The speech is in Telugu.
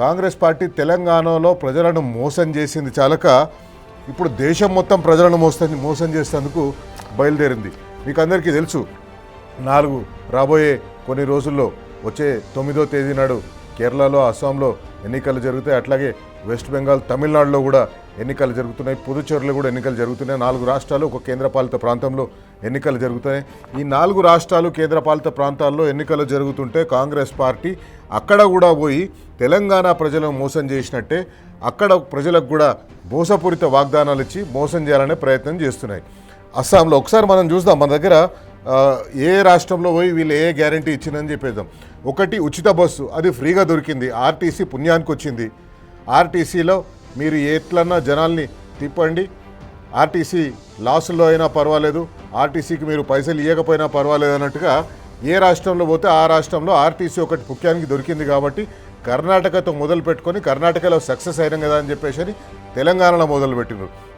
కాంగ్రెస్ పార్టీ తెలంగాణలో ప్రజలను మోసం చేసింది చాలక ఇప్పుడు దేశం మొత్తం ప్రజలను మోసం చేసేందుకు బయలుదేరింది. మీకు అందరికీ తెలుసు, రాబోయే కొన్ని రోజుల్లో వచ్చే 9వ తేదీ నాడు కేరళలో, అస్సాంలో ఎన్నికలు జరుగుతాయి. అట్లాగే వెస్ట్ బెంగాల్, తమిళనాడులో కూడా ఎన్నికలు జరుగుతున్నాయి. పుదుచ్చేరిలో కూడా ఎన్నికలు జరుగుతున్నాయి. 4 రాష్ట్రాలు, ఒక కేంద్రపాలిత ప్రాంతంలో ఎన్నికలు జరుగుతాయి. ఈ 4 రాష్ట్రాలు, కేంద్రపాలిత ప్రాంతాల్లో ఎన్నికలు జరుగుతుంటే కాంగ్రెస్ పార్టీ అక్కడ కూడా పోయి తెలంగాణ ప్రజలను మోసం చేసినట్టే అక్కడ ప్రజలకు కూడా మోసపూరిత వాగ్దానాలు ఇచ్చి మోసం చేయాలనే ప్రయత్నం చేస్తున్నాయి. అస్సాంలో ఒకసారి మనం చూద్దాం, మన దగ్గర ఏ రాష్ట్రంలో పోయి వీళ్ళు ఏ గ్యారంటీ ఇచ్చిందని చెప్పేద్దాం. ఒకటి, ఉచిత బస్సు, అది ఫ్రీగా దొరికింది. ఆర్టీసీ పుణ్యానికి వచ్చింది. ఆర్టీసీలో మీరు ఎట్లన్నా జనాల్ని తిప్పండి, ఆర్టీసీ లాసుల్లో అయినా పర్వాలేదు, ఆర్టీసీకి మీరు పైసలు ఇవ్వకపోయినా పర్వాలేదు అన్నట్టుగా ఏ రాష్ట్రంలో పోతే ఆ రాష్ట్రంలో ఆర్టీసీ ఒకటి ముఖ్యానికి దొరికింది. కాబట్టి కర్ణాటకతో మొదలు పెట్టుకొని కర్ణాటకలో సక్సెస్ అయినాం కదా అని చెప్పేసి తెలంగాణలో మొదలుపెట్టినారు.